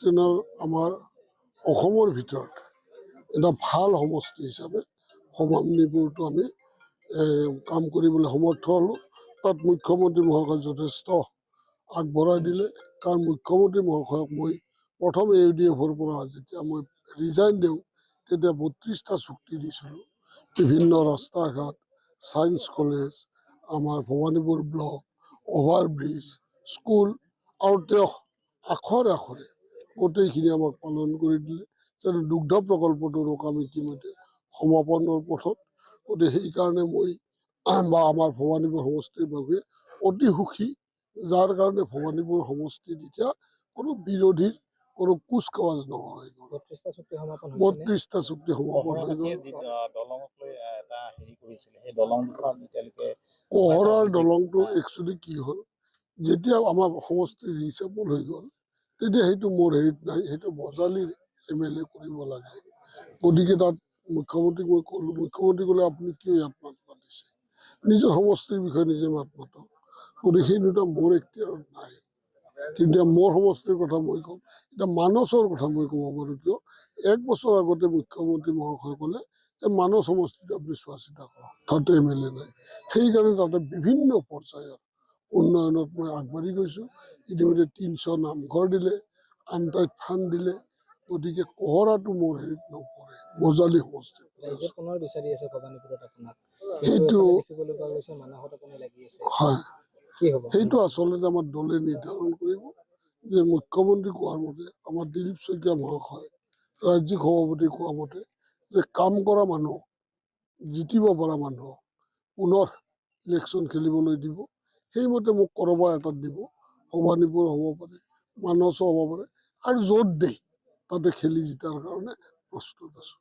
টেনৰ আমাৰ অসমৰ ভিতৰত এটা ভাল সমষ্টি হিচাপে ভবানীপুৰটো আমি কাম কৰিবলৈ সমৰ্থ হ'লোঁ। তাত মুখ্যমন্ত্ৰী মহাশয় যথেষ্ট আগবঢ়াই দিলে, কাৰণ মুখ্যমন্ত্ৰী মহাশয়ক মই প্ৰথম AUDF-ৰ পৰা যেতিয়া মই ৰিজাইন দিওঁ তেতিয়া 32টা চুক্তি দিছিলোঁ। বিভিন্ন ৰাস্তা ঘাট, ছায়েন্স কলেজ, আমাৰ ভবানীপুৰ ব্লক, অভাৰব্ৰিজ, স্কুল, আৰু তেওঁ আখৰে আখৰে গোটেইখিনি আমাক পালন কৰি দিলে। যেনে দুগ্ধ প্ৰকল্পটোৰো কাম ইতিমধ্যে সমাপনৰ পথত। গতিকে সেইকাৰণে মই বা আমাৰ ভবানীপুৰ সমষ্টিৰ বাবে অতি সুখী, যাৰ কাৰণে ভবানীপুৰ সমষ্টিত এতিয়া কোনো বিৰোধীৰ কোনো কুচকাৱাজ নহয়। 32টা চুক্তি সমাপন 32টা চুক্তি সমাপন হৈ গ'ল। কহৰাৰ দলংটো একচুৱেলি কি হ'ল, যেতিয়া আমাৰ সমষ্টি ৰিচেবল হৈ গ'ল তেতিয়া সেইটো মোৰ হেৰিত নাই, সেইটো বজালীৰ MLA কৰিব লাগে। গতিকে তাত মুখ্যমন্ত্ৰীক মই ক'লোঁ, মুখ্যমন্ত্ৰী ক'লে আপুনি কিয় ইয়াত মাত মাতিছে, নিজৰ সমষ্টিৰ বিষয়ে নিজে মাত মাতক। গতিকে সেই দুটা মোৰ এখতিয়াৰত নাই। কিন্তু মোৰ সমষ্টিৰ কথা মই ক'ম, এতিয়া মানসৰ কথা মই ক'ব পাৰোঁ। কিয় 1 বছৰ আগতে মুখ্যমন্ত্ৰী মহাশয় ক'লে যে মানস সমষ্টিত আপুনি চোৱা চিতা কৰক, তাতে MLA নাই। সেইকাৰণে তাতে বিভিন্ন পৰ্যায়ত উন্নয়নত মই আগবাঢ়ি গৈছোঁ। ইতিমধ্যে 300 নামঘৰ দিলে, আনটাইড ফাণ্ড দিলে। গতিকে কহৰাটো মোৰ হেৰিত নপৰে, বজালী সমষ্টি। সেইটো হয়, সেইটো আচলতে আমাৰ দলে নিৰ্ধাৰণ কৰিব যে মুখ্যমন্ত্ৰী কোৱাৰ মতে, আমাৰ দিলীপ শইকীয়া মহাশয় ৰাজ্যিক সভাপতি কোৱা মতে যে কাম কৰা মানুহ, জিতিব পৰা মানুহক পুনৰ ইলেকশ্যন খেলিবলৈ দিব। সেইমতে মোক ক'ৰবাৰ এটাত দিব, ভবানীপুৰ হ'ব পাৰে, মানসো হ'ব পাৰে, আৰু য'ত দেই তাতে খেলি জিতাৰ কাৰণে প্ৰস্তুত আছোঁ।